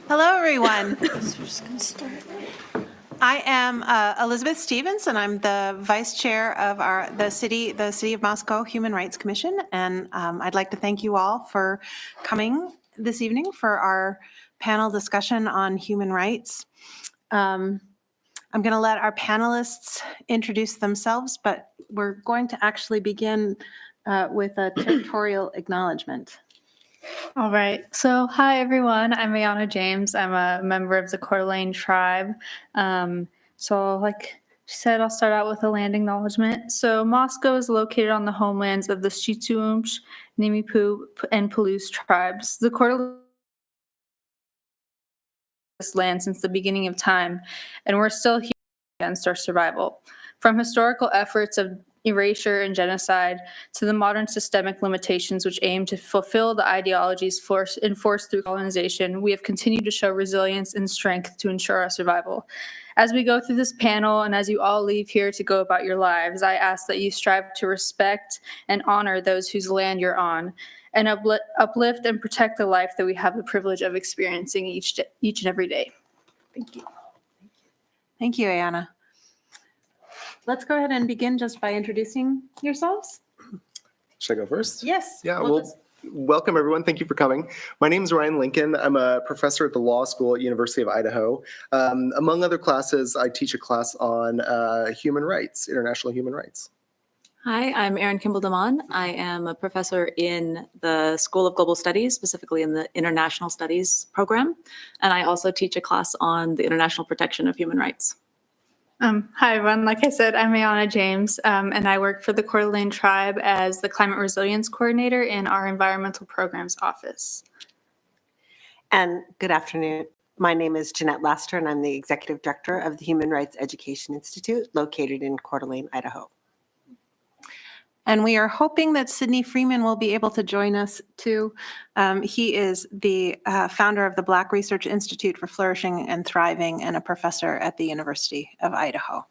Hello, everyone. I am Elizabeth Stevens, and I'm the vice chair of the City of Moscow Human Rights Commission. And I'd like to thank you all for coming this evening for our panel discussion on human rights. I'm going to let our panelists introduce themselves, but we're going to actually begin with a territorial acknowledgement. All right. So, hi, everyone. I'm Ayana James. I'm a member of the Coeur d'Alene tribe. So, like she said, I'll start out with a land acknowledgement. So, Moscow is located on the homelands of the Shituumsh, Nimipu, and Palouse tribes. The Coeur d'Alene this land since the beginning of time, and we're still here against our survival. From historical efforts of erasure and genocide to the modern systemic limitations which aim to fulfill the ideologies enforced through colonization, we have continued to show resilience and strength to ensure our survival. As we go through this panel and as you all leave here to go about your lives, I ask that you strive to respect and honor those whose land you're on, and uplift and protect the life that we have the privilege of experiencing each and every day. Thank you. Thank you, Ayana. Let's go ahead and begin just by introducing yourselves. Should I go first? Yes. Yeah, welcome everyone. Thank you for coming. My name is Ryan Lincoln. I'm a professor at the law school at University of Idaho. Among other classes, I teach a class on human rights, international human rights. Hi, I'm Erin Kimball-Damon. I am a professor in the School of Global Studies, specifically in the International Studies program. And I also teach a class on the international protection of human rights. Hi, everyone. Like I said, I'm Ayana James, and I work for the Coeur d'Alene tribe as the Climate Resilience Coordinator in our Environmental Programs Office. And good afternoon. My name is Jeanette Laster, and I'm the Executive Director of the Human Rights Education Institute located in Coeur d'Alene, Idaho. And we are hoping that Sidney Freeman will be able to join us too. He is the founder of the Black Research Institute for Flourishing and Thriving and a professor at the University of Idaho.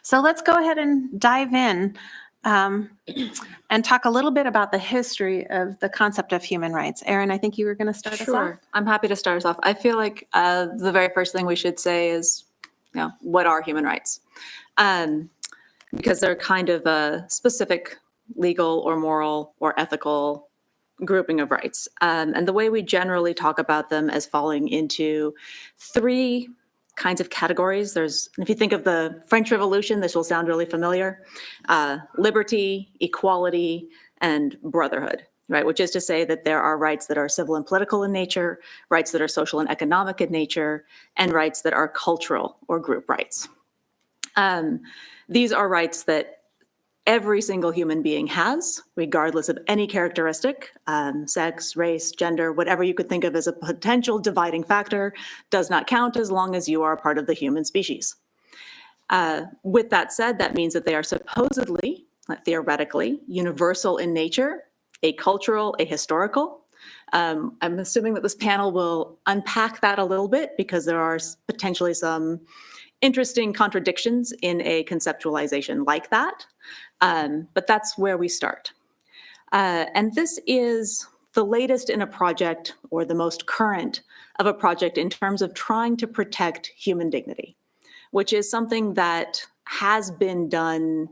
So let's go ahead and dive in and talk a little bit about the history of the concept of human rights. Erin, I think you were going to start us off. Sure. I'm happy to start us off. I feel like the very first thing we should say is, what are human rights? Because they're kind of a specific legal or moral or ethical grouping of rights. And the way we generally talk about them as falling into three kinds of categories. If you think of the French Revolution, this will sound really familiar: liberty, equality, and brotherhood, right? Which is to say that there are rights that are civil and political in nature, rights that are social and economic in nature, and rights that are cultural or group rights. These are rights that every single human being has, regardless of any characteristic, sex, race, gender, whatever you could think of as a potential dividing factor, does not count as long as you are part of the human species. With that said, that means that they are supposedly, theoretically, universal in nature, acultural, ahistorical. I'm assuming that this panel will unpack that a little bit because there are potentially some interesting contradictions in a conceptualization like that, but that's where we start. And this is the latest in a project, or the most current of a project in terms of trying to protect human dignity, which is something that has been done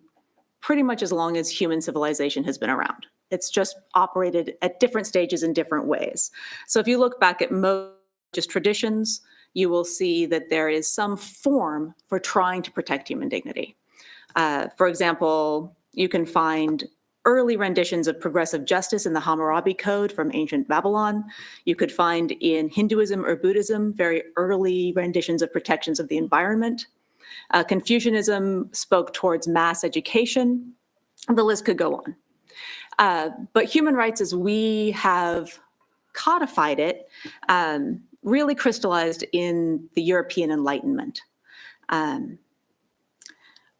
pretty much as long as human civilization has been around. It's just operated at different stages in different ways. So if you look back at most traditions, you will see that there is some form for trying to protect human dignity. For example, you can find early renditions of progressive justice in the Hammurabi Code from ancient Babylon. You could find in Hinduism or Buddhism very early renditions of protections of the environment. Confucianism spoke towards mass education. The list could go on. But human rights, as we have codified it, really crystallized in the European Enlightenment,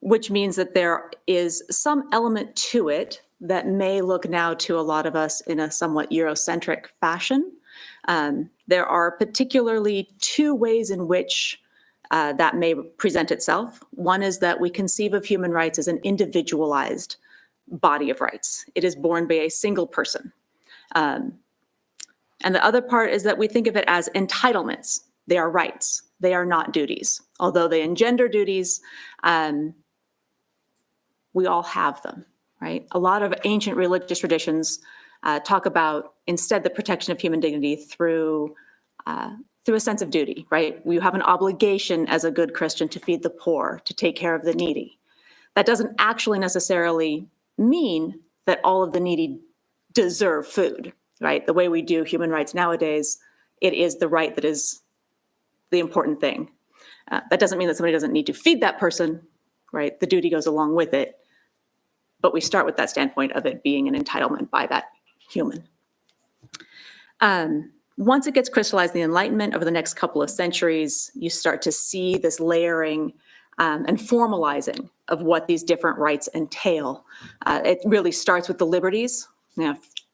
which means that there is some element to it that may look now to a lot of us in a somewhat Eurocentric fashion. There are particularly two ways in which that may present itself. One is that we conceive of human rights as an individualized body of rights. It is borne by a single person. And the other part is that we think of it as entitlements. They are rights. They are not duties. Although they engender duties, we all have them, right? A lot of ancient religious traditions talk about instead the protection of human dignity through a sense of duty, right? You have an obligation as a good Christian to feed the poor, to take care of the needy. That doesn't actually necessarily mean that all of the needy deserve food, right? The way we do human rights nowadays, it is the right that is the important thing. That doesn't mean that somebody doesn't need to feed that person, right? The duty goes along with it. But we start with that standpoint of it being an entitlement by that human. Once it gets crystallized in the Enlightenment over the next couple of centuries, you start to see this layering and formalizing of what these different rights entail. It really starts with the liberties,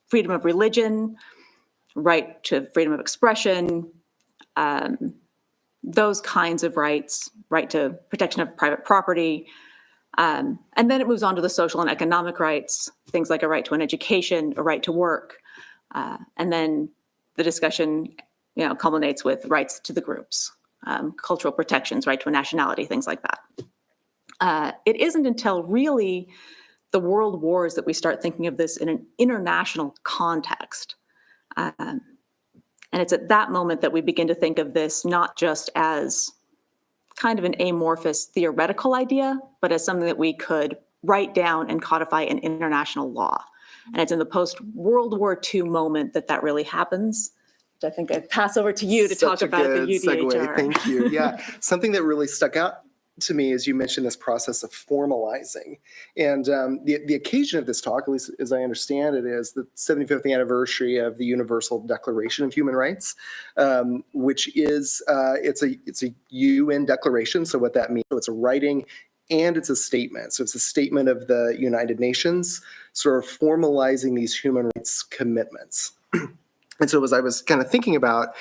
freedom of religion, right to freedom of expression, those kinds of rights, right to protection of private property. And then it moves on to the social and economic rights, things like a right to an education, a right to work. And then the discussion culminates with rights to the groups, cultural protections, right to a nationality, things like that. It isn't until really the world wars that we start thinking of this in an international context. And it's at that moment that we begin to think of this not just as kind of an amorphous theoretical idea, but as something that we could write down and codify in international law. And it's in the post-World War II moment that really happens. Which I think I'd pass over to you to talk about the UDHR. Segue. Thank you. Yeah, something that really stuck out to me is you mentioned this process of formalizing. And the occasion of this talk, at least as I understand it, is the 75th anniversary of the Universal Declaration of Human Rights, which is, it's a UN declaration. So what that means, so it's a writing and it's a statement. So it's a statement of the United Nations, sort of formalizing these human rights commitments. And so as I was kind of thinking about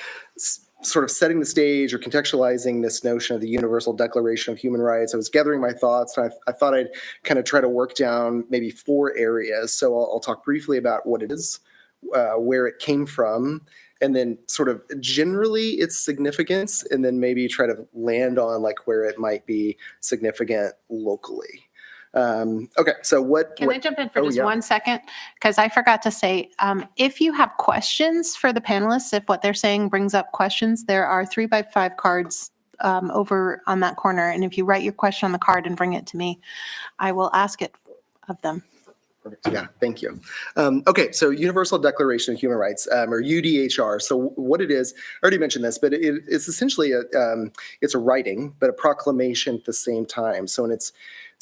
sort of setting the stage or contextualizing this notion of the Universal Declaration of Human Rights, I was gathering my thoughts, and I thought I'd kind of try to work down maybe 4 areas. So I'll talk briefly about what it is, where it came from, and then sort of generally its significance, and then maybe try to land on like where it might be significant locally. Okay, so Can I jump in for oh, just yeah. 1 second? Because I forgot to say, if you have questions for the panelists, if what they're saying brings up questions, there are 3x5 cards over on that corner. And if you write your question on the card and bring it to me, I will ask it of them. Perfect. Yeah, thank you. Okay, so Universal Declaration of Human Rights, or UDHR. So what it is, I already mentioned this, but it's essentially it's a writing, but a proclamation at the same time. So it's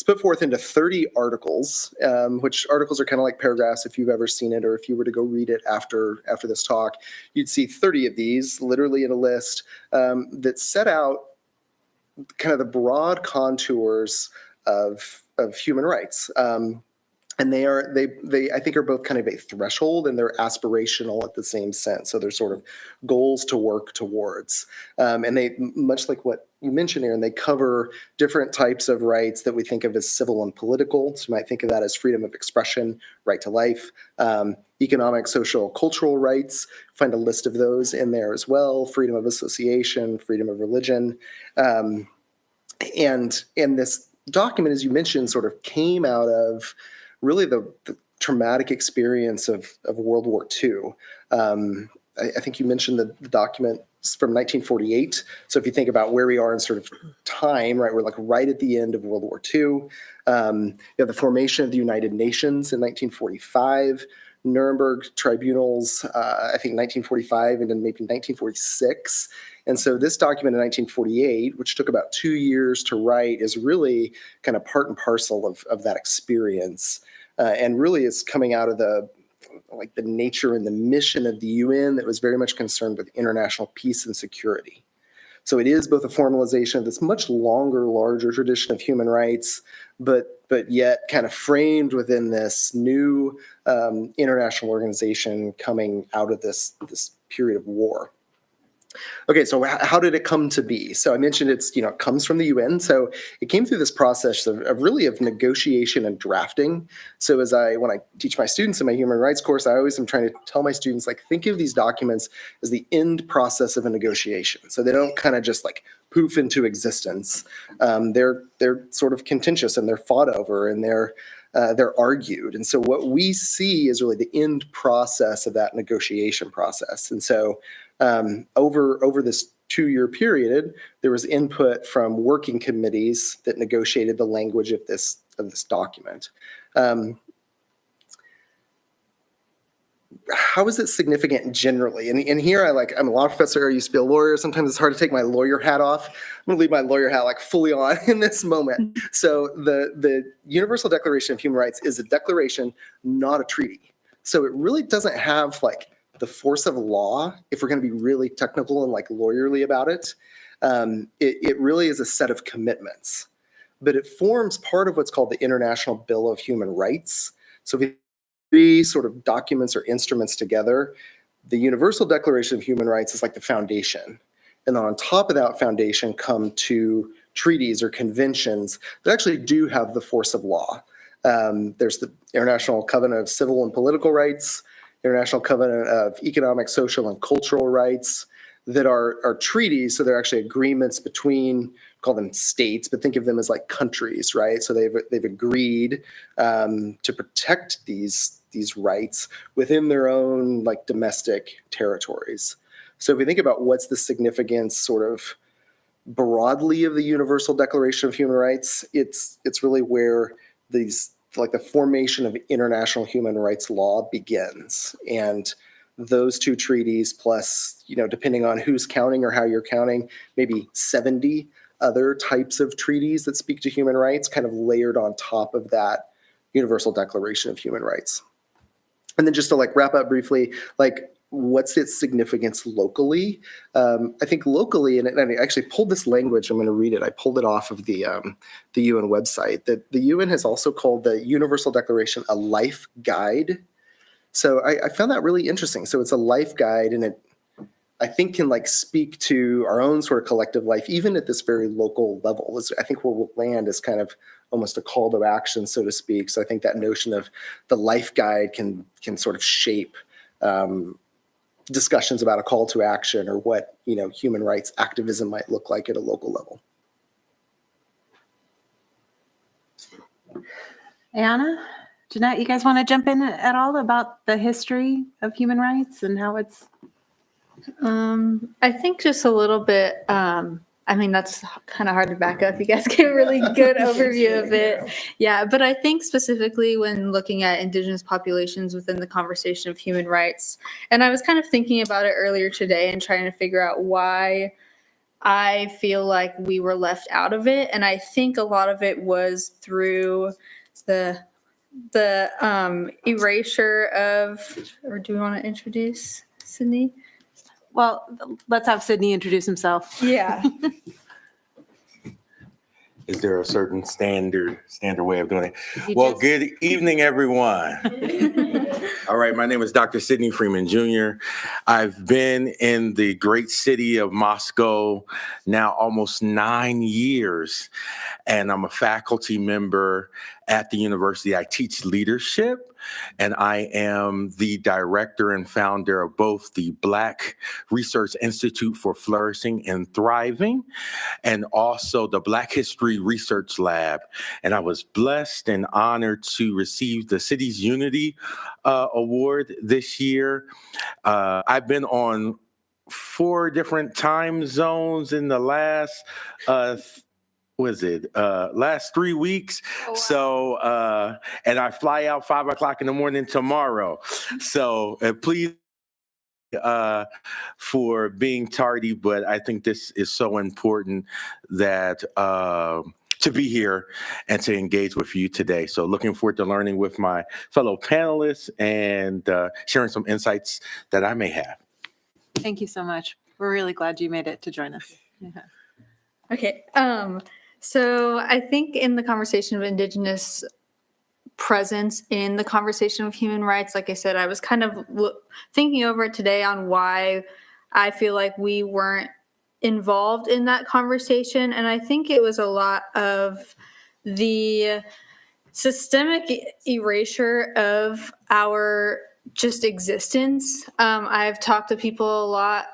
put forth into 30 articles, which articles are kind of like paragraphs if you've ever seen it, or if you were to go read it after this talk, you'd see 30 of these literally in a list that set out kind of the broad contours of human rights. And they I think are both kind of a threshold and they're aspirational at the same sense. So they're sort of goals to work towards. And they, much like what you mentioned, Aaron, they cover different types of rights that we think of as civil and political. So you might think of that as freedom of expression, right to life, economic, social, cultural rights. Find a list of those in there as well. Freedom of association, freedom of religion. And this document, as you mentioned, sort of came out of really the traumatic experience of World War II. I think you mentioned the document from 1948. So if you think about where we are in sort of time, right, we're like right at the end of World War II. You have the formation of the United Nations in 1945, Nuremberg tribunals, I think 1945 and then maybe 1946. And so this document in 1948, which took about 2 years to write, is really kind of part and parcel of that experience, and really is coming out of the nature and the mission of the UN that was very much concerned with international peace and security. So it is both a formalization of this much longer, larger tradition of human rights, but yet kind of framed within this new international organization coming out of this period of war. Okay, so how did it come to be? So I mentioned it comes from the UN. So it came through this process of really of negotiation and drafting. So when I teach my students in my human rights course, I always am trying to tell my students, like, think of these documents as the end process of a negotiation. So they don't kind of just like poof into existence. They're sort of contentious and they're fought over and they're argued. And so what we see is really the end process of that negotiation process. And so over this 2-year period, there was input from working committees that negotiated the language of this document. How is it significant generally? And here I'm a law professor, I used to be a lawyer. Sometimes it's hard to take my lawyer hat off. I'm gonna leave my lawyer hat like fully on in this moment. So the Universal Declaration of Human Rights is a declaration, not a treaty. So it really doesn't have like the force of law, if we're gonna be really technical and like lawyerly about it. It really is a set of commitments, but it forms part of what's called the International Bill of Human Rights. So if three sort of documents or instruments together, the Universal Declaration of Human Rights is like the foundation. And then on top of that foundation come two treaties or conventions that actually do have the force of law. There's the International Covenant of Civil and Political Rights, International Covenant of Economic, Social, and Cultural Rights that are treaties. So they're actually agreements between, call them states, but think of them as like countries, right? So they've agreed to protect these rights within their own like domestic territories. So if we think about what's the significance sort of broadly of the Universal Declaration of Human Rights, it's really where these like the formation of international human rights law begins. And those two treaties plus, depending on who's counting or how you're counting, maybe 70 other types of treaties that speak to human rights kind of layered on top of that Universal Declaration of Human Rights. And then just to like wrap up briefly, like what's its significance locally? I think locally, and I actually pulled this language, I'm going to read it. I pulled it off of the UN website, that the UN has also called the Universal Declaration a life guide. So I found that really interesting. So it's a life guide, and it, I think, can like speak to our own sort of collective life, even at this very local level. I think where we'll land is kind of almost a call to action, so to speak. So I think that notion of the life guide can sort of shape discussions about a call to action or what human rights activism might look like at a local level. Anna, Jeanette, you guys want to jump in at all about the history of human rights and how it's? I think just a little bit, that's kind of hard to back up. You guys gave a really good overview of it. Yeah, but I think specifically when looking at Indigenous populations within the conversation of human rights, and I was kind of thinking about it earlier today and trying to figure out why I feel like we were left out of it. And I think a lot of it was through the erasure of, or do we want to introduce Sydney? Well, let's have Sydney introduce himself. Yeah. Is there a certain standard way of doing it? Well, good evening, everyone. All right, my name is Dr. Sidney Freeman Jr. I've been in the great city of Moscow now almost 9 years, and I'm a faculty member at the university. I teach leadership, and I am the director and founder of both the Black Research Institute for Flourishing and Thriving and also the Black History Research Lab. And I was blessed and honored to receive the Cities Unity Award this year. I've been on 4 different time zones in the last last 3 weeks. Oh, wow. So, and I fly out 5 o'clock in the morning tomorrow. So please for being tardy, but I think this is so important that to be here and to engage with you today. So looking forward to learning with my fellow panelists and sharing some insights that I may have. Thank you so much. We're really glad you made it to join us. Yeah. Okay. So I think in the conversation of Indigenous presence in the conversation of human rights, like I said, I was kind of thinking over it today on why I feel like we weren't involved in that conversation. And I think it was a lot of the systemic erasure of our just existence. I've talked to people a lot,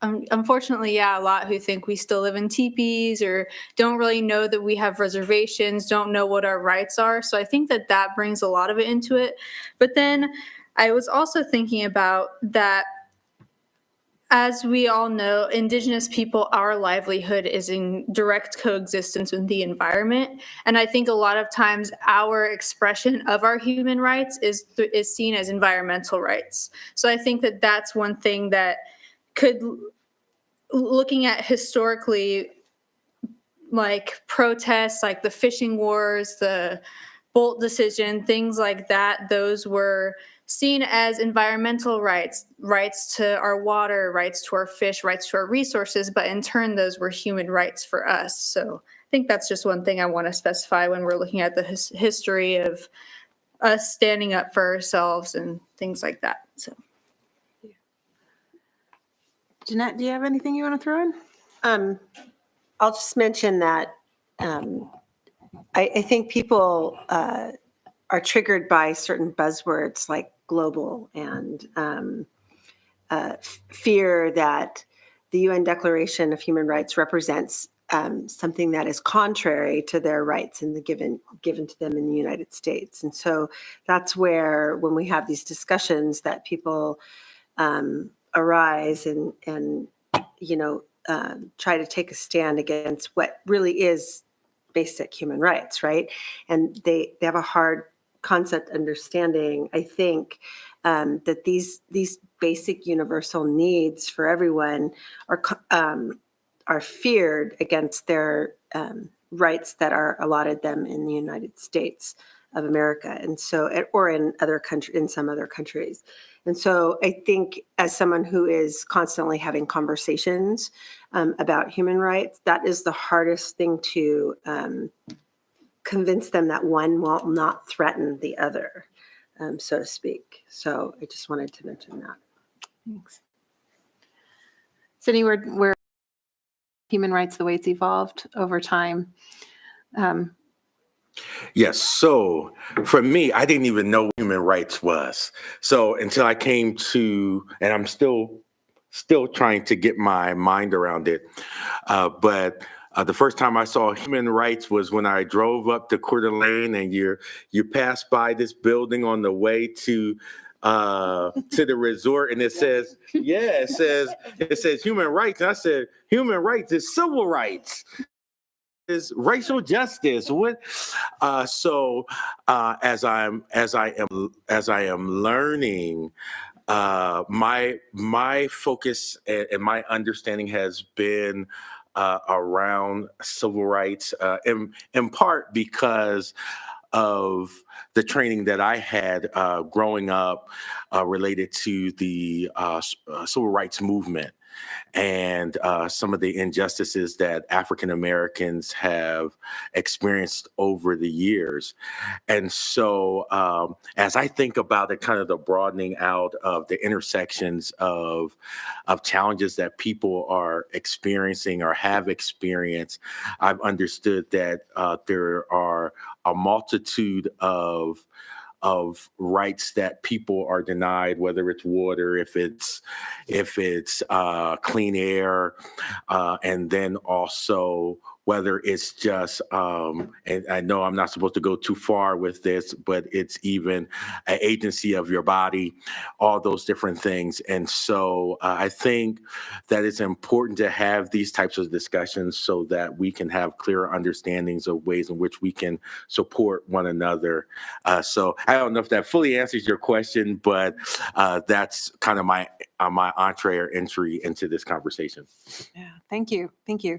unfortunately, yeah, a lot who think we still live in teepees or don't really know that we have reservations, don't know what our rights are. So I think that that brings a lot of it into it. But then I was also thinking about that, as we all know, Indigenous people, our livelihood is in direct coexistence with the environment. And I think a lot of times our expression of our human rights is seen as environmental rights. So I think that that's one thing that could, looking at historically, like protests, like the fishing wars, the Bolt decision, things like that, those were seen as environmental rights, rights to our water, rights to our fish, rights to our resources, but in turn, those were human rights for us. So I think that's just one thing I want to specify when we're looking at the history of us standing up for ourselves and things like that. So. Jeanette, do you have anything you want to throw in? I'll just mention that I think people are triggered by certain buzzwords like global and fear that the UN Declaration of Human Rights represents something that is contrary to their rights in the given to them in the United States. And so that's where, when we have these discussions, that people arise and try to take a stand against what really is basic human rights, right? And they have a hard concept understanding, I think, that these basic universal needs for everyone are feared against their rights that are allotted them in the United States of America, and so, or in some other countries. And so I think, as someone who is constantly having conversations about human rights, that is the hardest thing to convince them that one will not threaten the other, so to speak. So I just wanted to mention that. Thanks. Sydney, where human rights, the way it's evolved over time. Yes. So for me, I didn't even know what human rights was. So until I came to, and I'm still trying to get my mind around it. But the first time I saw human rights was when I drove up to Coeur d'Alene, and you pass by this building on the way to the resort, and it says human rights. And I said, human rights is civil rights. Is racial justice. What? So as I am learning, my focus and my understanding has been around civil rights, in part because of the training that I had growing up related to the civil rights movement, and some of the injustices that African Americans have experienced over the years. And so as I think about it, kind of the broadening out of the intersections of challenges that people are experiencing or have experienced, I've understood that there are a multitude of rights that people are denied, whether it's water, if it's clean air, and then also whether it's just, and I know I'm not supposed to go too far with this, but it's even an agency of your body, all those different things. And so I think that it's important to have these types of discussions so that we can have clearer understandings of ways in which we can support one another. So I don't know if that fully answers your question, but that's kind of my entree or entry into this conversation. Yeah, thank you. Thank you.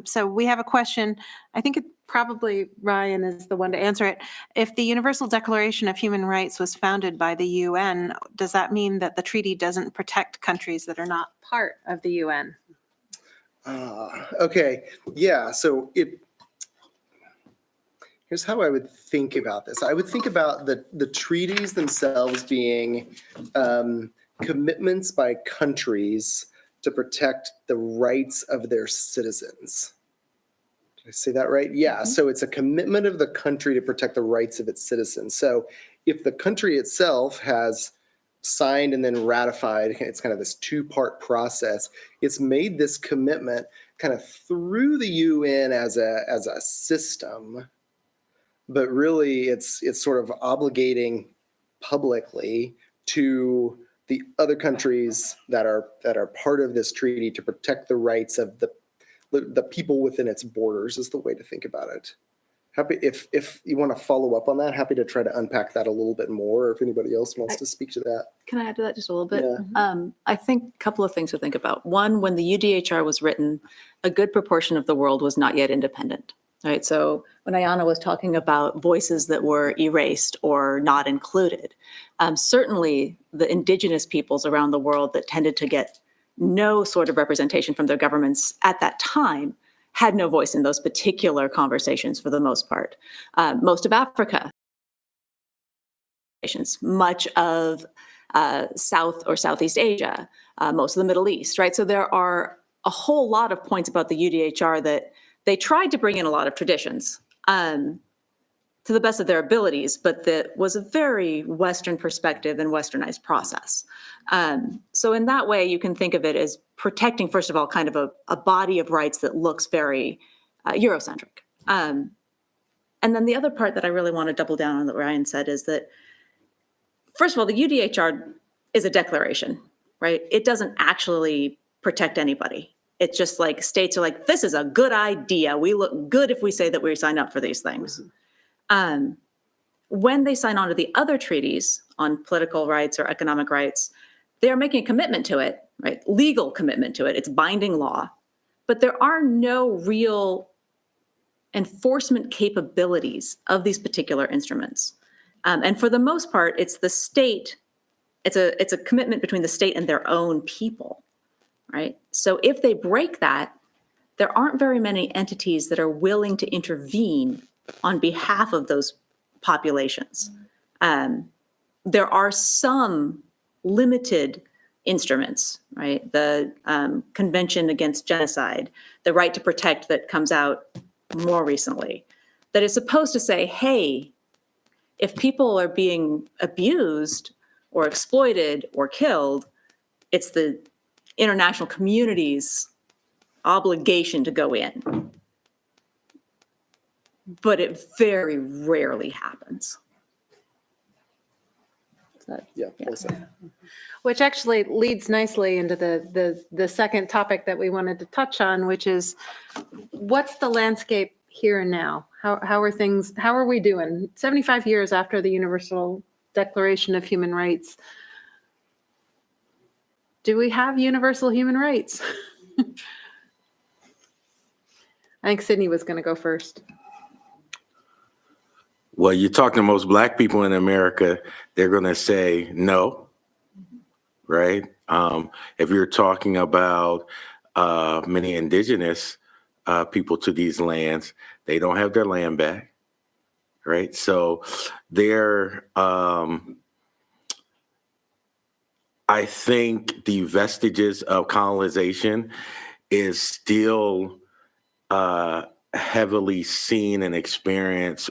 So we have a question. I think it probably Ryan is the one to answer it. If the Universal Declaration of Human Rights was founded by the UN, does that mean that the treaty doesn't protect countries that are not part of the UN? Okay. Yeah. So here's how I would think about this. I would think about the treaties themselves being commitments by countries to protect the rights of their citizens. Did I say that right? Yeah. So it's a commitment of the country to protect the rights of its citizens. So if the country itself has signed and then ratified, it's kind of this two-part process. It's made this commitment kind of through the UN as a system, but really it's sort of obligating publicly to the other countries that are part of this treaty to protect the rights of the people within its borders is the way to think about it. Happy if you want to follow up on that, happy to try to unpack that a little bit more, or if anybody else wants to speak to that. Can I add to that just a little bit? Yeah. I think a couple of things to think about. One, when the UDHR was written, a good proportion of the world was not yet independent, right? So when Ayana was talking about voices that were erased or not included, certainly the indigenous peoples around the world that tended to get no sort of representation from their governments at that time had no voice in those particular conversations for the most part. Most of Africa, much of South or Southeast Asia, most of the Middle East, right? So there are a whole lot of points about the UDHR that they tried to bring in a lot of traditions to the best of their abilities, but that was a very Western perspective and Westernized process. So in that way, you can think of it as protecting, first of all, kind of a body of rights that looks very Eurocentric. And then the other part that I really want to double down on that Ryan said is that, first of all, the UDHR is a declaration, right? It doesn't actually protect anybody. It's just like states are like, this is a good idea. We look good if we say that we sign up for these things. When they sign on to the other treaties on political rights or economic rights, they are making a commitment to it, right? Legal commitment to it. It's binding law. But there are no real enforcement capabilities of these particular instruments. And for the most part, it's the state, it's a commitment between the state and their own people, right? So if they break that, there aren't very many entities that are willing to intervene on behalf of those populations. There are some limited instruments, right? The Convention Against Genocide, the Right to Protect that comes out more recently, that is supposed to say, hey, if people are being abused or exploited or killed, it's the international community's obligation to go in. But it very rarely happens. Yeah. Well said. Which actually leads nicely into the second topic that we wanted to touch on, which is what's the landscape here and now? How are we doing? 75 years after the Universal Declaration of Human Rights. Do we have universal human rights? I think Sydney was going to go first. Well, you talk to most Black people in America, they're going to say no, right? If you're talking about many indigenous people to these lands, they don't have their land back, right? So they're, I think the vestiges of colonization is still heavily seen and experienced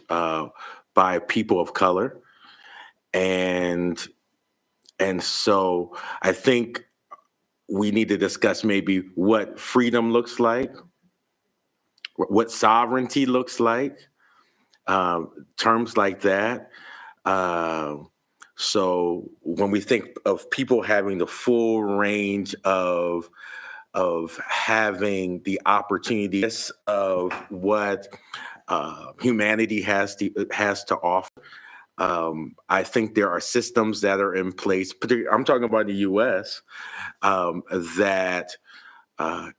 by people of color. And so I think we need to discuss maybe what freedom looks like, what sovereignty looks like, terms like that. So when we think of people having the full range of having the opportunities of what humanity has to offer, I think there are systems that are in place, particularly I'm talking about the U.S., that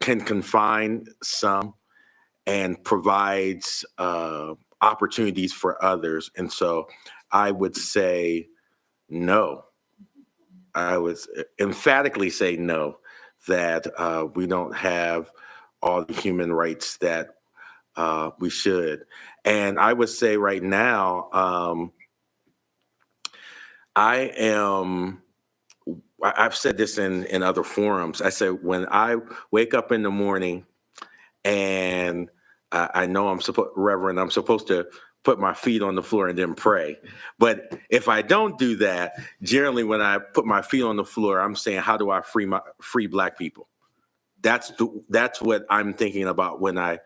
can confine some and provides opportunities for others. And so I would say no. I would emphatically say no, that we don't have all the human rights that we should. And I would say right now, I am I've said this in other forums. I said, when I wake up in the morning and I know Reverend, I'm supposed to put my feet on the floor and then pray. But if I don't do that, generally when I put my feet on the floor, I'm saying, how do I free Black people? That's what I'm thinking about when I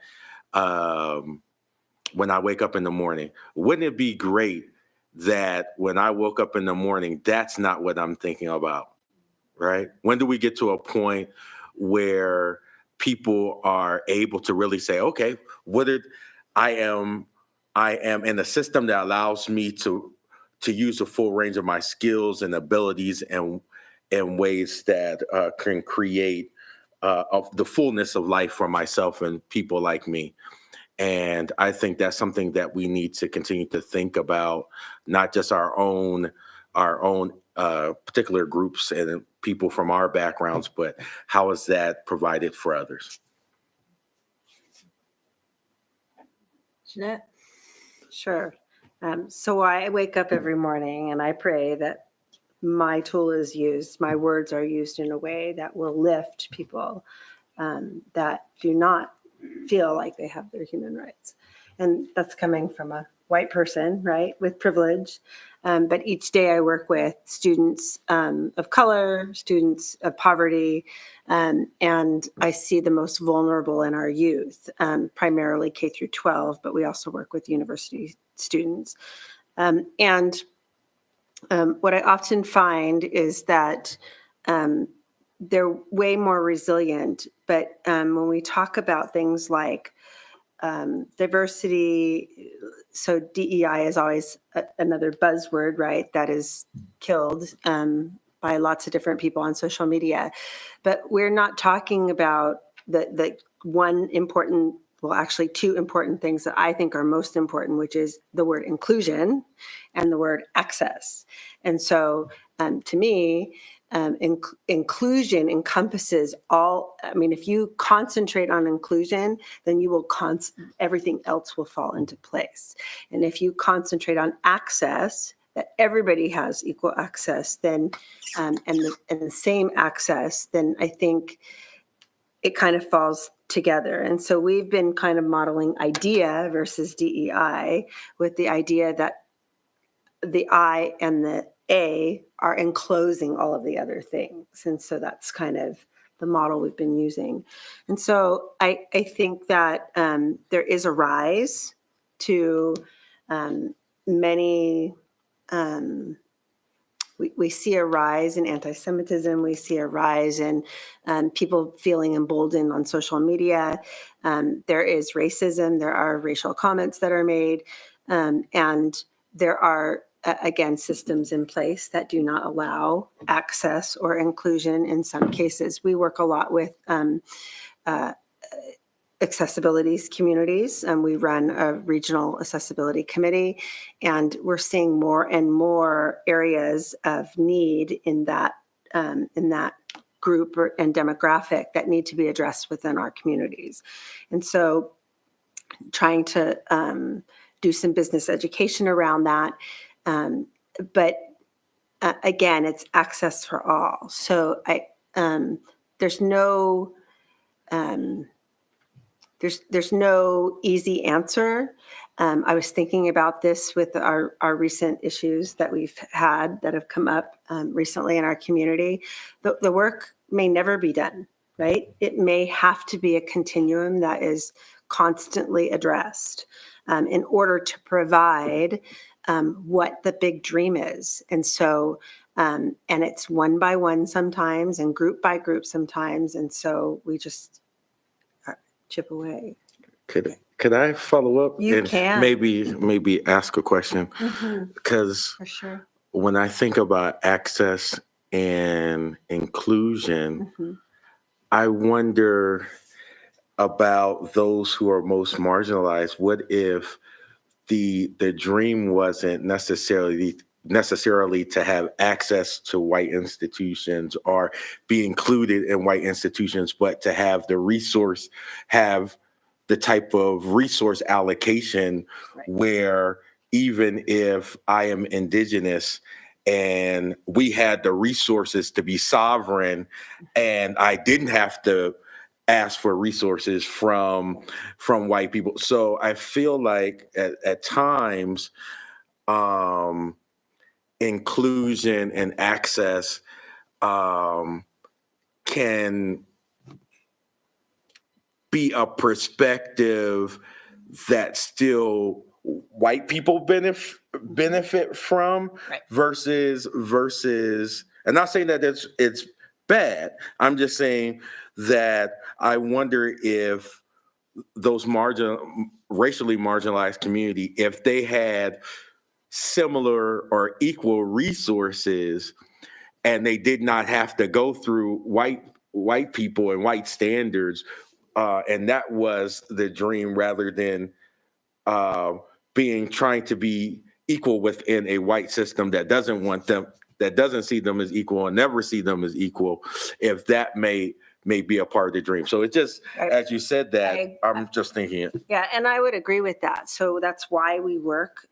wake up in the morning. Wouldn't it be great that when I woke up in the morning, that's not what I'm thinking about, right? When do we get to a point where people are able to really say, okay, I am in a system that allows me to use the full range of my skills and abilities and ways that can create of the fullness of life for myself and people like me. And I think that's something that we need to continue to think about, not just our own particular groups and people from our backgrounds, but how is that provided for others? Jeanette? Sure. So I wake up every morning and I pray that my tool is used, my words are used in a way that will lift people that do not feel like they have their human rights. And that's coming from a white person, right, with privilege. But each day I work with students of color, students of poverty, and I see the most vulnerable in our youth, primarily K through 12, but we also work with university students. And what I often find is that they're way more resilient, but when we talk about things like diversity, so DEI is always another buzzword, right? That is killed by lots of different people on social media. But we're not talking about the one important, well, actually two important things that I think are most important, which is the word inclusion and the word access. And so to me, inclusion encompasses all. I mean, if you concentrate on inclusion, then you will everything else will fall into place. And if you concentrate on access, that everybody has equal access, then and the same access, then I think it kind of falls together. And so we've been kind of modeling IDEA versus DEI, with the idea that the I and the A are enclosing all of the other things. And so that's kind of the model we've been using. And so I think that there is a rise to many, we see a rise in anti-Semitism. We see a rise in people feeling emboldened on social media. There is racism. There are racial comments that are made. And there are, again, systems in place that do not allow access or inclusion in some cases. We work a lot with accessibility communities, and we run a regional accessibility committee, and we're seeing more and more areas of need in that group and demographic that need to be addressed within our communities. And so trying to do some business education around that. But again, it's access for all. So there's no easy answer. I was thinking about this with our recent issues that we've had that have come up recently in our community. The work may never be done, right? It may have to be a continuum that is constantly addressed in order to provide what the big dream is. And so, and it's one by one sometimes and group by group sometimes. And so we just chip away. Could I follow up? You and can. maybe ask a question? Because For sure. when I think about access and inclusion, I wonder about those who are most marginalized. What if the dream wasn't necessarily to have access to white institutions or be included in white institutions, but to have the type of resource allocation where even if I am indigenous and we had the resources to be sovereign, and I didn't have to ask for resources from white people. So I feel like at times, inclusion and access can be a perspective that still white people benefit from, Right. versus, and not saying that it's bad. I'm just saying that I wonder if those racially marginalized community, if they had similar or equal resources, and they did not have to go through white people and white standards, and that was the dream, rather than trying to be equal within a white system that doesn't want them, that doesn't see them as equal and never see them as equal, if that may be a part of the dream. So it just, as you said that, I'm just thinking it. Yeah, and I would agree with that. So that's why we work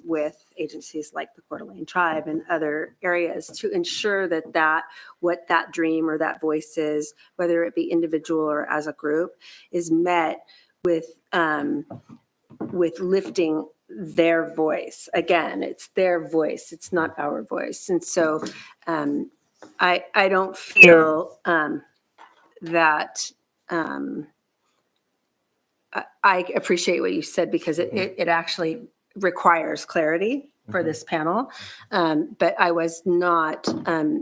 with agencies like the Coeur d'Alene Tribe and other areas to ensure that what that dream or that voice is, whether it be individual or as a group, is met with lifting their voice. Again, it's their voice. It's not our voice. And so I don't feel that I appreciate what you said, because it actually requires clarity for this panel. But I was not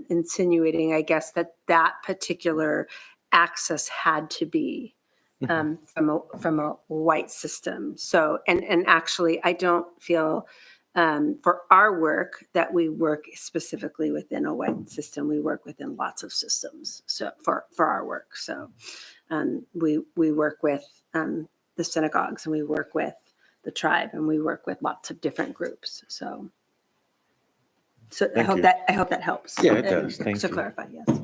insinuating, I guess, that particular access had to be from a white system. So, and actually, I don't feel for our work that we work specifically within a white system. We work within lots of systems. So for our work, so we work with the synagogues, and we work with the tribe, and we work with lots of different groups. So I hope you. that helps. Yeah, it does. Thank to you. clarify, yes.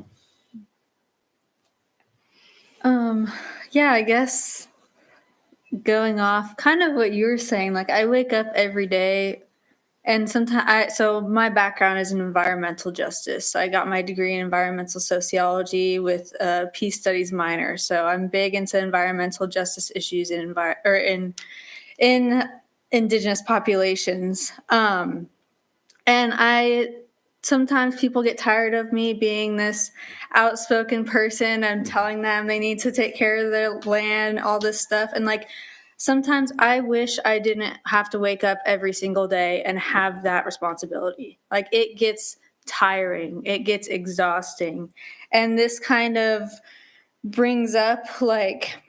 Yeah, I guess going off kind of what you were saying, like I wake up every day, and sometimes so my background is in environmental justice. I got my degree in environmental sociology with a peace studies minor. So I'm big into environmental justice issues in indigenous populations. And sometimes people get tired of me being this outspoken person. I'm telling them they need to take care of their land, all this stuff. And like, sometimes I wish I didn't have to wake up every single day and have that responsibility. Like, it gets tiring, it gets exhausting. And this kind of brings up like,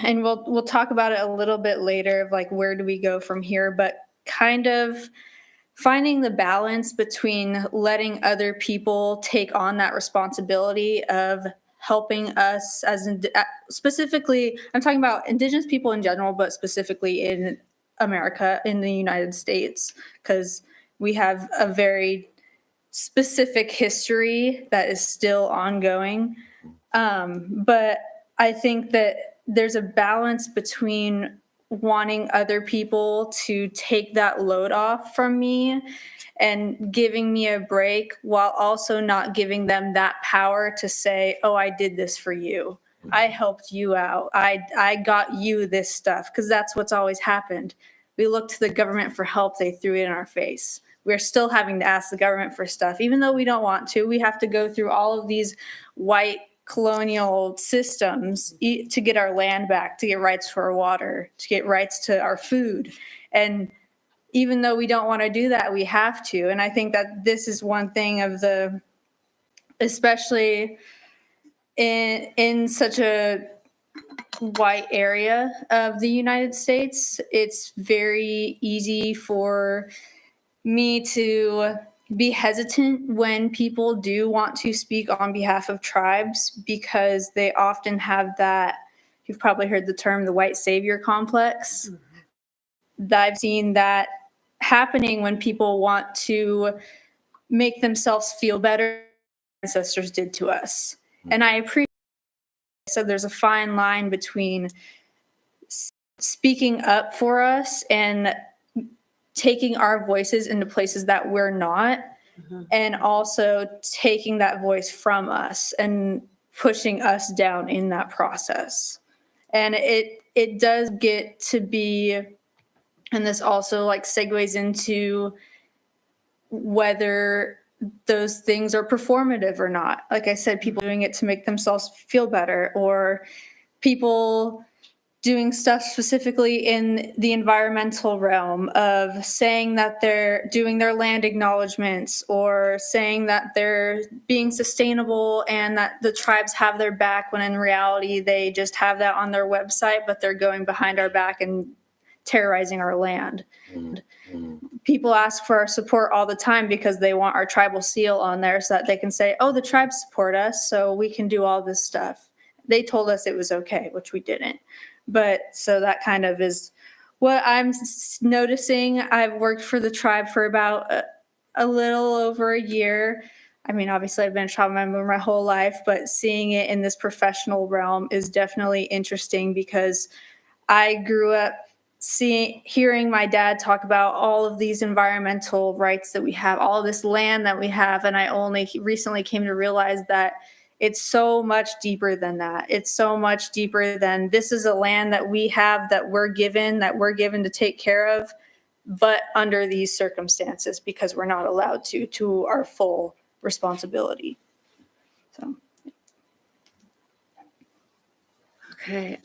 and we'll talk about it a little bit later of like, where do we go from here? But kind of finding the balance between letting other people take on that responsibility of helping us specifically, I'm talking about indigenous people in general, but specifically in America, in the United States, because we have a very specific history that is still ongoing. But I think that there's a balance between wanting other people to take that load off from me and giving me a break, while also not giving them that power to say, oh, I did this for you. I helped you out. I got you this stuff, because that's what's always happened. We look to the government for help. They threw it in our face. We're still having to ask the government for stuff. Even though we don't want to, we have to go through all of these white colonial systems to get our land back, to get rights to our water, to get rights to our food. And even though we don't want to do that, we have to. And I think that this is one thing of especially in such a white area of the United States, it's very easy for me to be hesitant when people do want to speak on behalf of tribes, because they often have that, you've probably heard the term, the white savior complex. Mm-hmm. I've seen that happening when people want to make themselves feel better than ancestors did to us. Mm-hmm. And I appreciate, so there's a fine line between speaking up for us and taking our voices into places that we're not, and also taking that voice from us and pushing us down in that process. And it does get to be, and this also like segues into whether those things are performative or not. Like I said, people doing it to make themselves feel better, or people doing stuff specifically in the environmental realm of saying that they're doing their land acknowledgements, or saying that they're being sustainable and that the tribes have their back, when in reality they just have that on their website, but they're going behind our back and terrorizing our land. People ask for our support all the time because they want our tribal seal on there so that they can say, oh, the tribes support us, so we can do all this stuff. They told us it was okay, which we didn't. But so that kind of is what I'm noticing. I've worked for the tribe for about a little over a year. I mean, obviously I've been a tribe member my whole life, but seeing it in this professional realm is definitely interesting, because I grew up hearing my dad talk about all of these environmental rights that we have, all of this land that we have, and I only recently came to realize that it's so much deeper than that. It's so much deeper than this is a land that we have, that we're given to take care of, but under these circumstances, because we're not allowed to our full responsibility. So. Okay.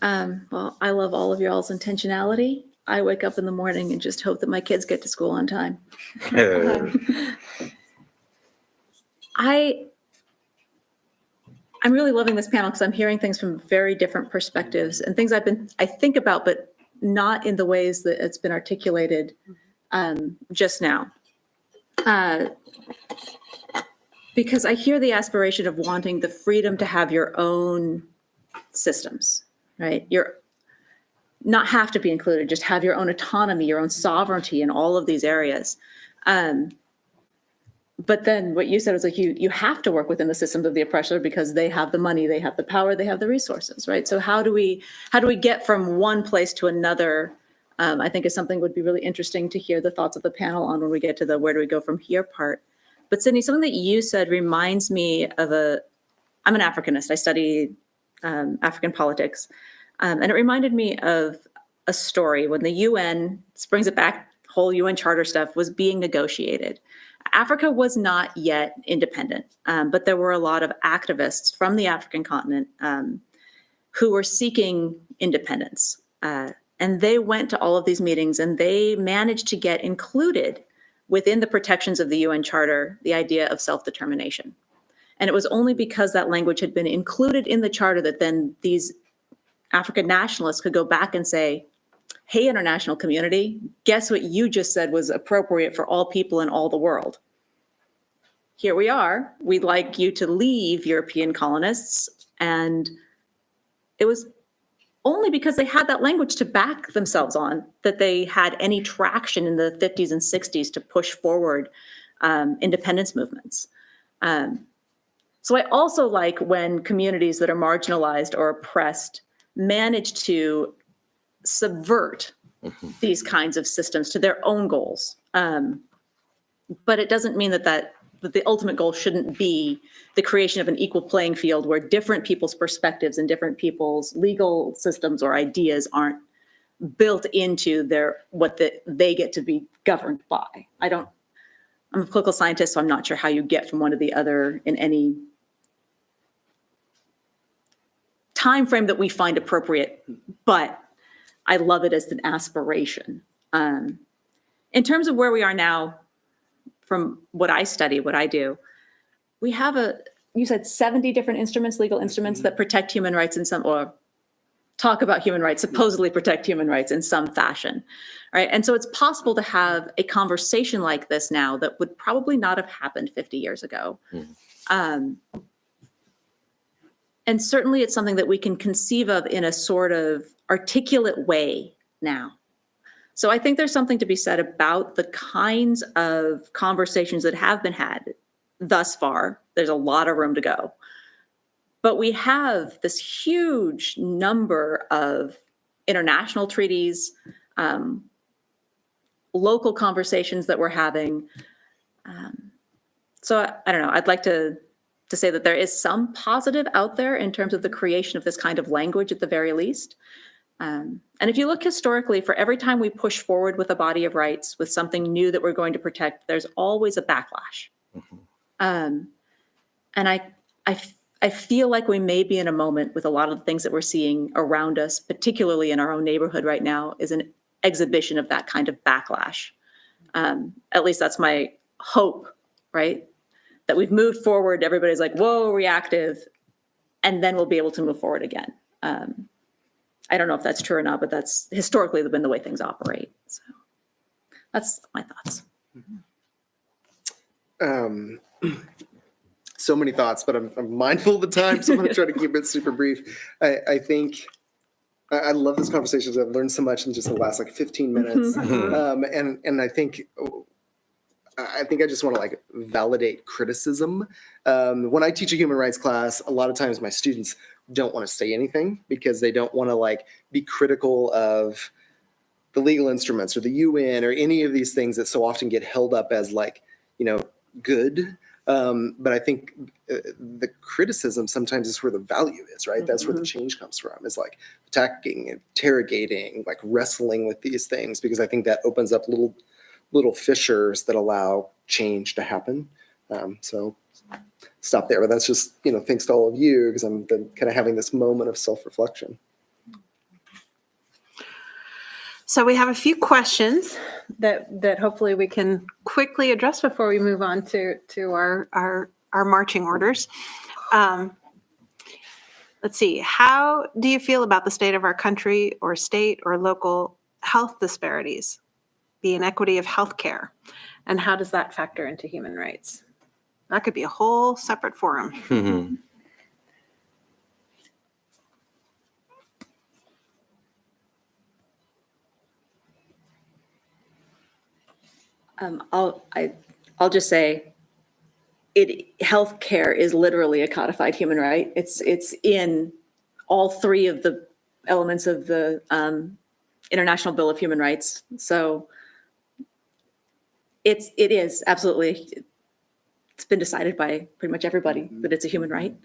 Well, I love all of y'all's intentionality. I wake up in the morning and just hope that my kids get to school on time. I'm really loving this panel because I'm hearing things from very different perspectives and things I think about, but not in the ways that it's been articulated just now. Because I hear the aspiration of wanting the freedom to have your own systems, right? You're not have to be included, just have your own autonomy, your own sovereignty in all of these areas. But then what you said was like, you have to work within the systems of the oppressor because they have the money, they have the power, they have the resources, right? So how do we get from one place to another? I think is something would be really interesting to hear the thoughts of the panel on when we get to the where do we go from here part. But Sydney, something that you said reminds me of I'm an Africanist. I study African politics. And it reminded me of a story when the UN, this brings it back, whole UN Charter stuff was being negotiated. Africa was not yet independent, but there were a lot of activists from the African continent who were seeking independence. And they went to all of these meetings and they managed to get included within the protections of the UN Charter, the idea of self-determination. And it was only because that language had been included in the charter that then these African nationalists could go back and say, hey, international community, guess what you just said was appropriate for all people in all the world. Here we are. We'd like you to leave, European colonists. And it was only because they had that language to back themselves on that they had any traction in the 50s and 60s to push forward independence movements. So I also like when communities that are marginalized or oppressed manage to subvert these kinds of systems to their own goals. But it doesn't mean that the ultimate goal shouldn't be the creation of an equal playing field where different people's perspectives and different people's legal systems or ideas aren't built into what they get to be governed by. I'm a political scientist, so I'm not sure how you get from one to the other in any time frame that we find appropriate, but I love it as an aspiration. In terms of where we are now, from what I study, what I do, we have you said 70 different instruments, legal instruments that protect human rights in some, or talk about human rights, supposedly protect human rights in some fashion, right? And so it's possible to have a conversation like this now that would probably not have happened 50 years ago. And certainly it's something that we can conceive of in a sort of articulate way now. So I think there's something to be said about the kinds of conversations that have been had thus far. There's a lot of room to go. But we have this huge number of international treaties, local conversations that we're having. So I don't know, I'd like to say that there is some positive out there in terms of the creation of this kind of language at the very least. And if you look historically, for every time we push forward with a body of rights, with something new that we're going to protect, there's always a backlash. And I feel like we may be in a moment with a lot of the things that we're seeing around us, particularly in our own neighborhood right now, is an exhibition of that kind of backlash. At least that's my hope, right? That we've moved forward, everybody's like, whoa, reactive, and then we'll be able to move forward again. I don't know if that's true or not, but that's historically been the way things operate. So that's my thoughts. So many thoughts, but I'm mindful of the time, so I'm going to try to keep it super brief. I think I love this conversation because I've learned so much in just the last like 15 minutes. And I think I just want to like validate criticism. When I teach a human rights class, a lot of times my students don't want to say anything because they don't want to like be critical of the legal instruments or the UN or any of these things that so often get held up as like, good. But I think the criticism sometimes is where the value is, right? That's where the change comes from, is like attacking, interrogating, like wrestling with these things, because I think that opens up little fissures that allow change to happen. So stop there, but that's just, thanks to all of you, because I'm been kind of having this moment of self-reflection. So we have a few questions that hopefully we can quickly address before we move on to our marching orders. Let's see. How do you feel about the state of our country or state or local health disparities, the inequity of healthcare, and how does that factor into human rights? That could be a whole separate forum. I'll just say, healthcare is literally a codified human right. It's in all three of the elements of the International Bill of Human Rights. So it is absolutely, it's been decided by pretty much everybody that it's a human right.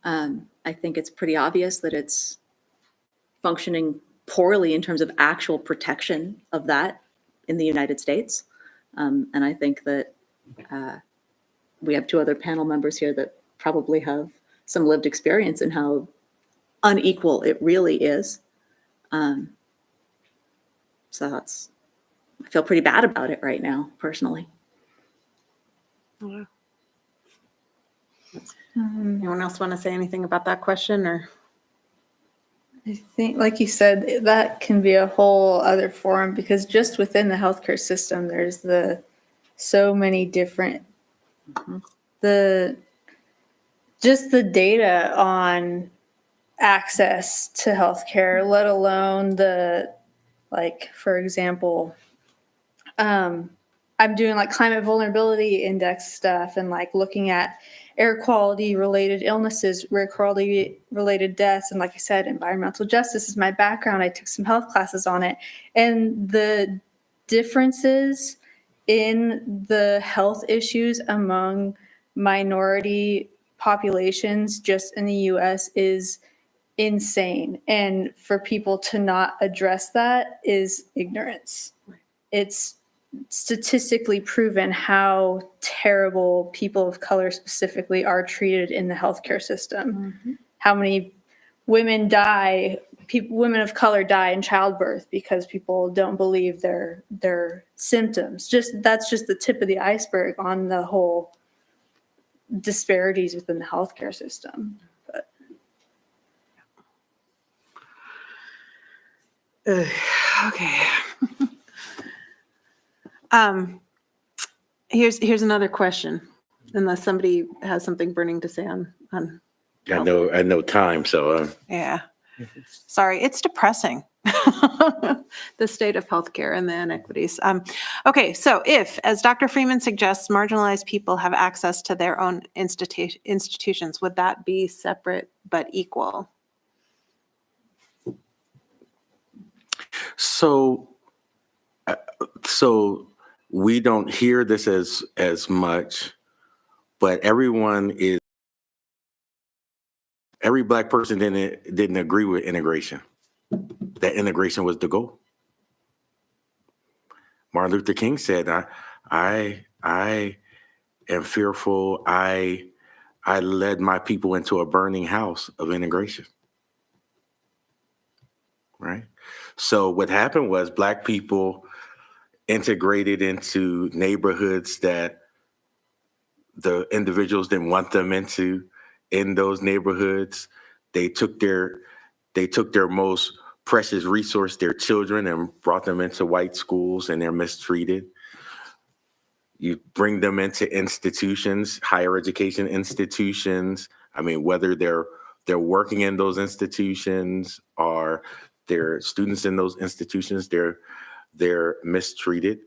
I think it's pretty obvious that it's functioning poorly in terms of actual protection of that in the United States. And I think that we have two other panel members here that probably have some lived experience in how unequal it really is. So I feel pretty bad about it right now, personally. Anyone else want to say anything about that question, or? I think, like you said, that can be a whole other forum, because just within the healthcare system, there's so many different, just the data on access to healthcare, let alone for example, I'm doing like climate vulnerability index stuff and like looking at air quality related illnesses, air quality related deaths. And like I said, environmental justice is my background. I took some health classes on it. And the differences in the health issues among minority populations just in the US is insane. And for people to not address that is ignorance. It's statistically proven how terrible people of color specifically are treated in the healthcare system. How many women women of color die in childbirth because people don't believe their symptoms. That's just the tip of the iceberg on the whole disparities within the healthcare system. But Okay. Here's another question, unless somebody has something burning to say on. I know time, so. Yeah. Sorry, it's depressing. The state of healthcare and the inequities. Okay, so if, as Dr. Freeman suggests, marginalized people have access to their own institutions, would that be separate but equal? So we don't hear this as much, but every Black person didn't agree with integration. That integration was the goal. Martin Luther King said, I am fearful. I led my people into a burning house of integration. Right? So what happened was Black people integrated into neighborhoods that the individuals didn't want them into. In those neighborhoods, they took their most precious resource, their children, and brought them into white schools, and they're mistreated. You bring them into institutions, higher education institutions. I mean, whether they're working in those institutions or they're students in those institutions, they're mistreated,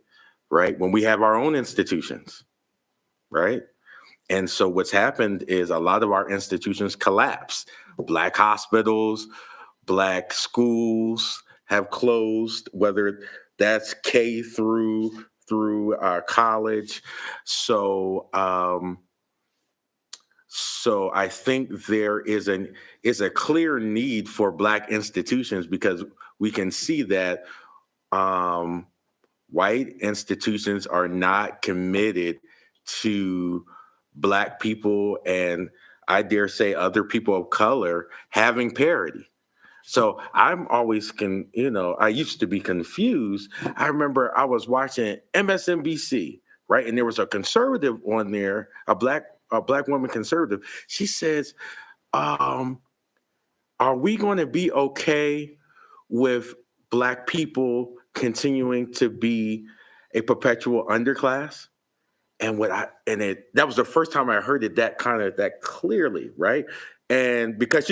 right? When we have our own institutions, right? And so what's happened is a lot of our institutions collapsed. Black hospitals, Black schools have closed, whether that's K through college. So I think there is a clear need for Black institutions, because we can see that white institutions are not committed to Black people, and I dare say other people of color, having parity. So I'm always I used to be confused. I remember I was watching MSNBC, right? And there was a conservative on there, a black woman conservative. She says, are we going to be okay with Black people continuing to be a perpetual underclass? And that was the first time I heard it that clearly, right? And because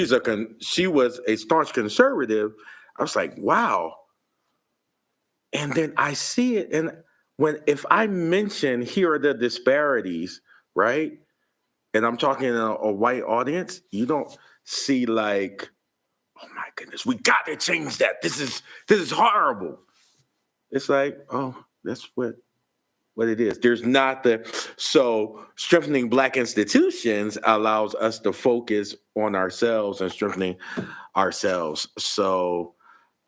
she was a staunch conservative, I was like, wow. And then I see it, and if I mention here are the disparities, right? And I'm talking in a white audience, you don't see like, oh my goodness, we got to change that. This is horrible. It's like, oh, that's what it is. There's not so strengthening Black institutions allows us to focus on ourselves and strengthening ourselves. So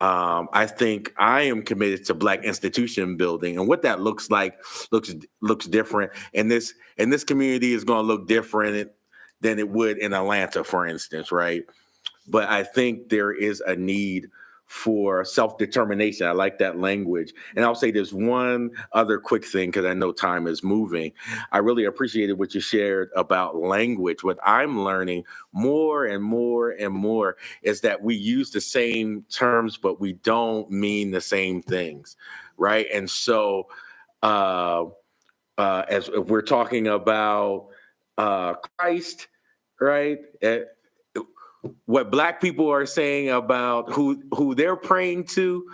I think I am committed to Black institution building, and what that looks like looks different. And this community is going to look different than it would in Atlanta, for instance, right? But I think there is a need for self-determination. I like that language. And I'll say there's one other quick thing, because I know time is moving. I really appreciated what you shared about language. What I'm learning more and more and more is that we use the same terms, but we don't mean the same things, right? And so as if we're talking about Christ, right? What Black people are saying about who they're praying to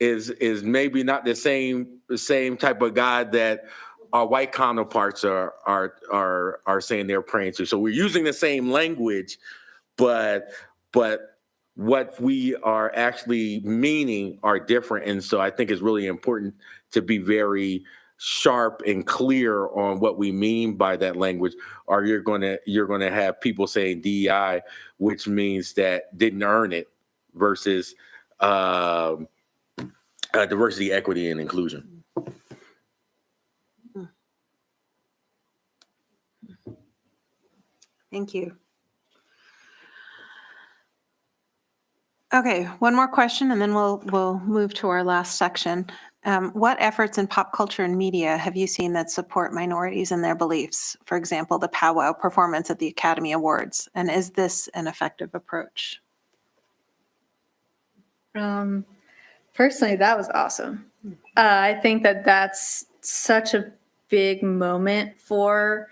is maybe not the same type of God that our white counterparts are saying they're praying to. So we're using the same language, but what we are actually meaning are different. And so I think it's really important to be very sharp and clear on what we mean by that language, or you're going to have people saying DEI, which means that didn't earn it, versus diversity, equity, and inclusion. Thank you. Okay, one more question, and then we'll move to our last section. What efforts in pop culture and media have you seen that support minorities and their beliefs? For example, the powwow performance at the Academy Awards. And is this an effective approach? Personally, that was awesome. I think that's such a big moment for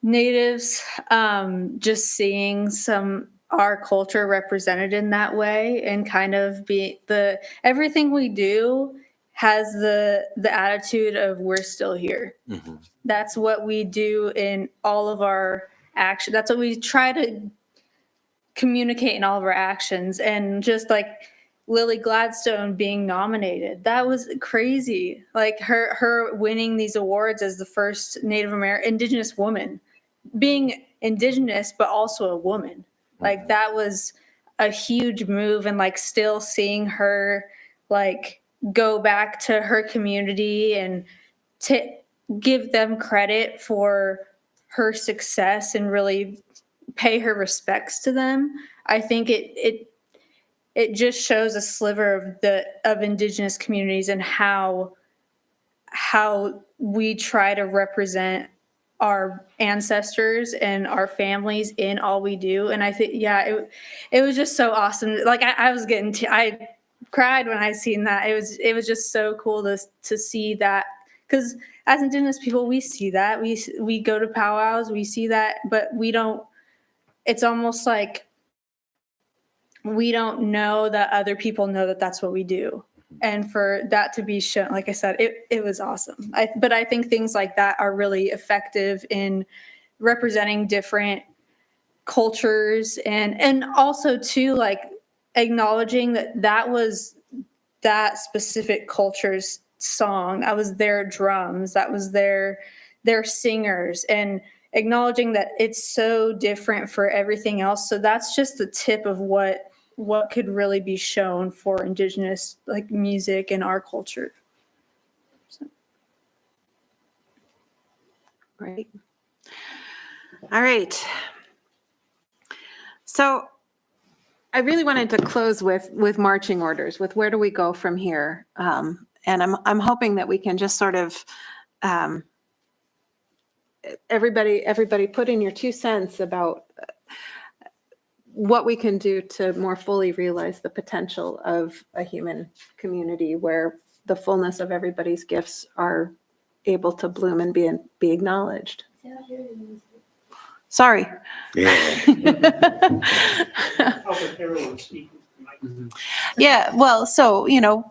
Natives. Just seeing our culture represented in that way, and kind of be everything we do has the attitude of we're still here. Mm-hmm. That's what we do in all of our action. That's what we try to communicate in all of our actions. And just like Lily Gladstone being nominated, that was crazy. Like her winning these awards as the first Native American Indigenous woman being Indigenous, but also a woman. Like that was a huge move, and like still seeing her like go back to her community and to give them credit for her success and really pay her respects to them. I think it just shows a sliver of Indigenous communities and how we try to represent our ancestors and our families in all we do. And I think, yeah, it was just so awesome. Like I was getting, I cried when I seen that. It was just so cool to see that, because as Indigenous people, we see that, we go to powwows, we see that, but we don't. It's almost like we don't know that other people know that that's what we do. And for that to be shown, like I said, it was awesome. But I think things like that are really effective in representing different cultures and also too, like acknowledging that was that specific culture's song. That was their drums. That was their singers, and acknowledging that it's so different for everything else. So that's just the tip of what could really be shown for Indigenous like music and our culture. So. Great. All right. So I really wanted to close with marching orders, with where do we go from here? And I'm hoping that we can just sort of everybody put in your 2 cents about what we can do to more fully realize the potential of a human community where the fullness of everybody's gifts are able to bloom and be acknowledged. Sorry. Yeah. Yeah, well, so,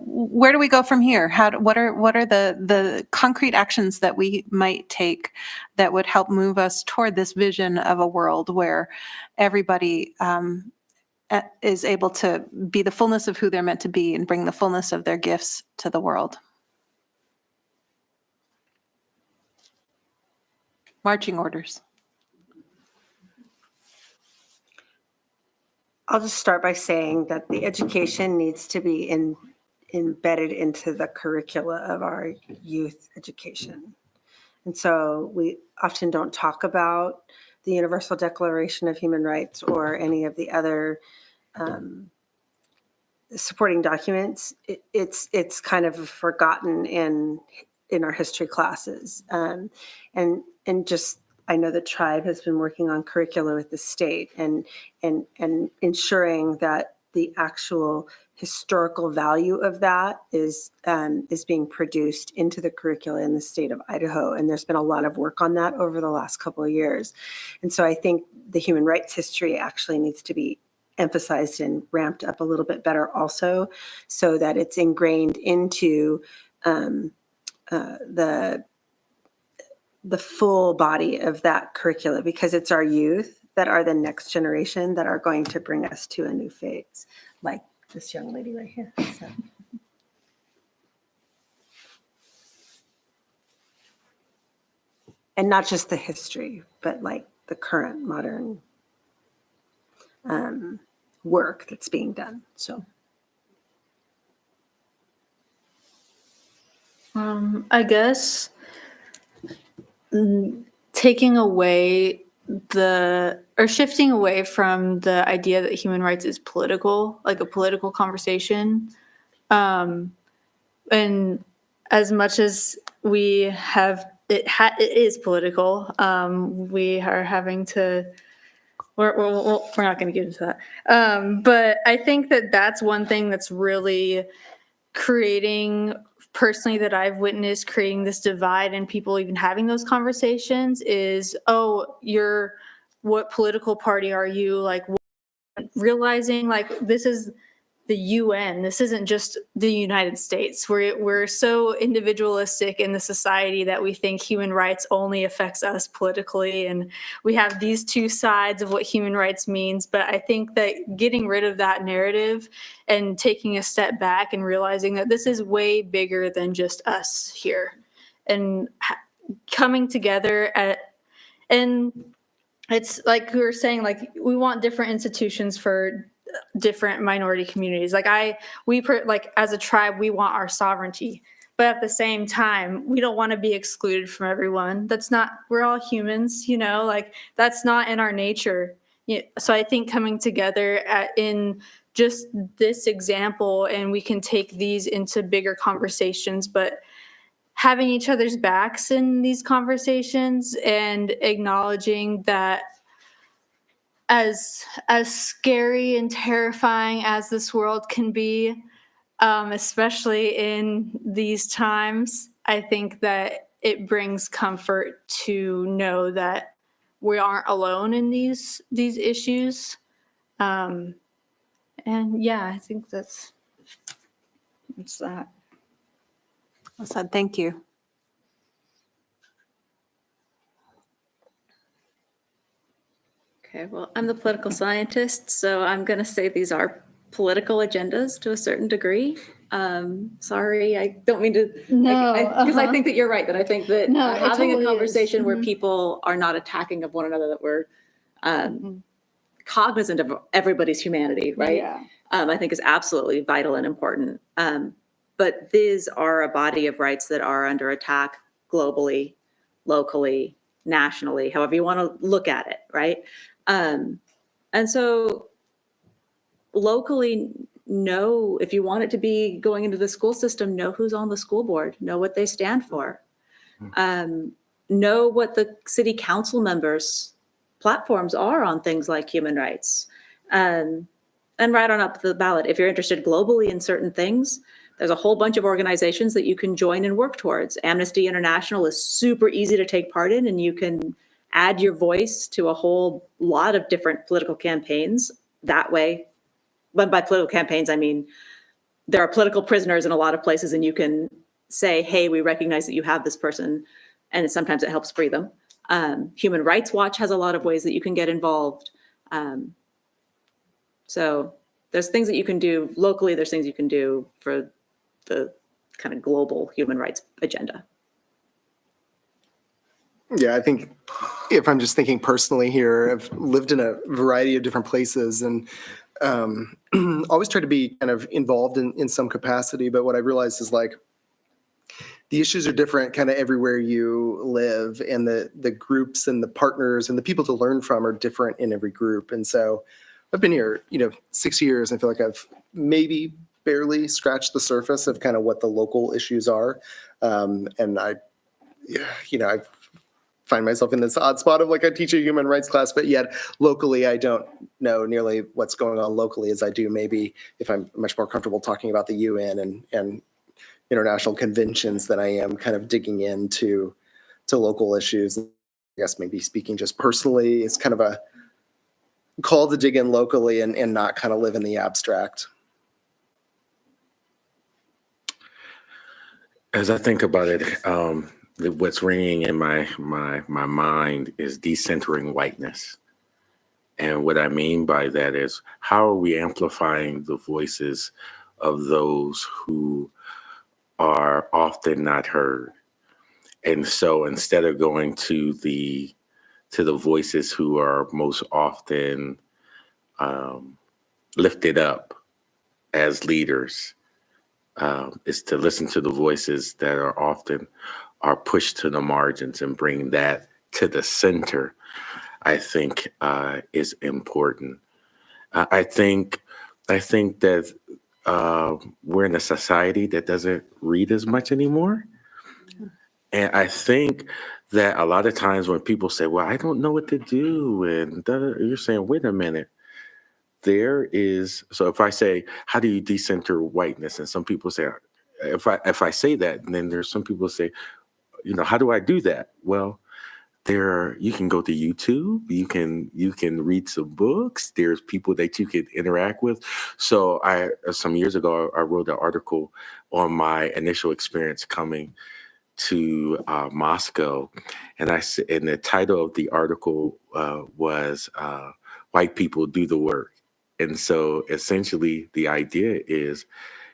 where do we go from here? What are the concrete actions that we might take that would help move us toward this vision of a world where everybody is able to be the fullness of who they're meant to be and bring the fullness of their gifts to the world? Marching orders. I'll just start by saying that the education needs to be embedded into the curricula of our youth education. And so we often don't talk about the Universal Declaration of Human Rights or any of the other supporting documents. It's kind of forgotten in our history classes. And just, I know the tribe has been working on curricula with the state and ensuring that the actual historical value of that is being produced into the curricula in the state of Idaho. And there's been a lot of work on that over the last couple of years. And so I think the human rights history actually needs to be emphasized and ramped up a little bit better also, so that it's ingrained into the full body of that curricula, because it's our youth that are the next generation that are going to bring us to a new phase, like this young lady right here. So. And not just the history, but like the current modern work that's being done. So. I guess taking away shifting away from the idea that human rights is political, like a political conversation. And as much as we have, it is political. We are having to, we're not going to get into that. But I think that that's one thing that's really creating, personally, that I've witnessed creating this divide and people even having those conversations is, oh, what political party are you? Like, realizing like this is the UN. This isn't just the United States. We're so individualistic in the society that we think human rights only affects us politically. And we have these two sides of what human rights means. But I think that getting rid of that narrative and taking a step back and realizing that this is way bigger than just us here, and coming together and it's like we were saying, like we want different institutions for different minority communities. Like like as a tribe, we want our sovereignty, but at the same time, we don't want to be excluded from everyone. That's not, we're all humans, like that's not in our nature. So I think coming together in just this example, and we can take these into bigger conversations, but having each other's backs in these conversations and acknowledging that as scary and terrifying as this world can be, especially in these times, I think that it brings comfort to know that we aren't alone in these issues. And yeah, I think that's that. Well said. Thank you. Okay, well, I'm the political scientist, so I'm going to say these are political agendas to a certain degree. Sorry, I don't mean to, No, because I think that you're right, that I think that No, it having totally a conversation is. where Mhm. people are not attacking of one another, that we're cognizant of everybody's humanity, right? Yeah. I think is absolutely vital and important. But these are a body of rights that are under attack globally, locally, nationally, however you want to look at it, right? And so locally, know if you want it to be going into the school system, know who's on the school board, know what they stand for, know what the city council members' platforms are on things like human rights, and right on up the ballot. If you're interested globally in certain things, there's a whole bunch of organizations that you can join and work towards. Amnesty International is super easy to take part in, and you can add your voice to a whole lot of different political campaigns that way. But by political campaigns, I mean, there are political prisoners in a lot of places, and you can say, hey, we recognize that you have this person, and sometimes it helps free them. Human Rights Watch has a lot of ways that you can get involved. So there's things that you can do locally, there's things you can do for the kind of global human rights agenda. Yeah, I think if I'm just thinking personally here, I've lived in a variety of different places and always try to be kind of involved in some capacity. But what I realized is like the issues are different kind of everywhere you live, and the groups and the partners and the people to learn from are different in every group. And so I've been here, 6 years. I feel like I've maybe barely scratched the surface of kind of what the local issues are. And I find myself in this odd spot of like I teach a human rights class, but yet locally I don't know nearly what's going on locally as I do maybe if I'm much more comfortable talking about the UN and international conventions than I am kind of digging into local issues. I guess maybe speaking just personally, it's kind of a call to dig in locally and not kind of live in the abstract. As I think about it, what's ringing in my mind is decentering whiteness. And what I mean by that is, how are we amplifying the voices of those who are often not heard? And so instead of going to the voices who are most often lifted up as leaders, is to listen to the voices that are often pushed to the margins and bring that to the center, I think is important. I think that we're in a society that doesn't read as much anymore. And I think that a lot of times when people say, well, I don't know what to do, and you're saying, wait a minute. So if I say, how do you decenter whiteness? And some people say, if I say that, and then there's some people say, how do I do that? Well, you can go to YouTube, you can read some books, there's people that you can interact with. So some years ago, I wrote an article on my initial experience coming to Moscow. And the title of the article was White People Do the Work. And so essentially the idea is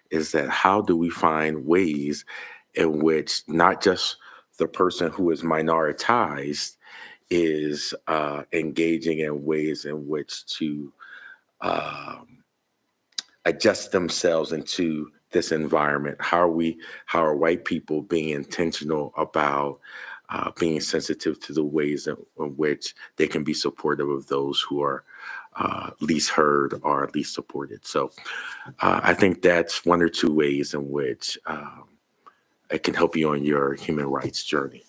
that how do we find ways in which not just the person who is minoritized is engaging in ways in which to adjust themselves into this environment. How are white people being intentional about being sensitive to the ways in which they can be supportive of those who are least heard or least supported. So I think that's one or two ways in which it can help you on your human rights journey.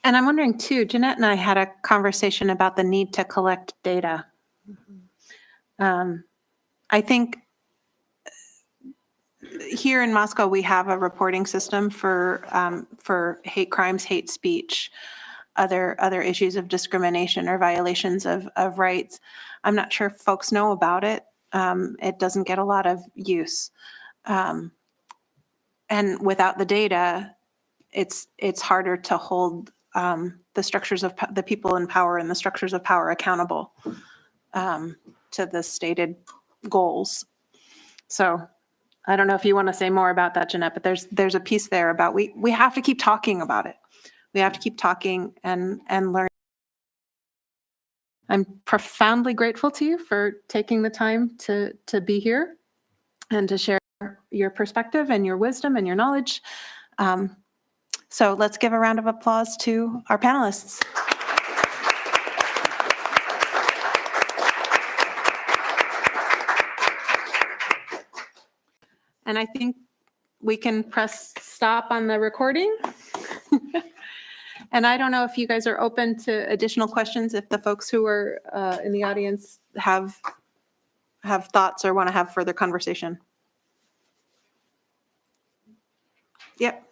And I'm wondering too, Jeanette and I had a conversation about the need to collect data. I think here in Moscow, we have a reporting system for hate crimes, hate speech, other issues of discrimination or violations of rights. I'm not sure if folks know about it. It doesn't get a lot of use. And without the data, it's harder to hold the structures of the people in power and the structures of power accountable to the stated goals. So I don't know if you want to say more about that, Jeanette, but there's a piece there about we have to keep talking about it. We have to keep talking and learn. I'm profoundly grateful to you for taking the time to be here and to share your perspective and your wisdom and your knowledge. So let's give a round of applause to our panelists. And I think we can press stop on the recording. And I don't know if you guys are open to additional questions, if the folks who are in the audience have thoughts or want to have further conversation. Yep.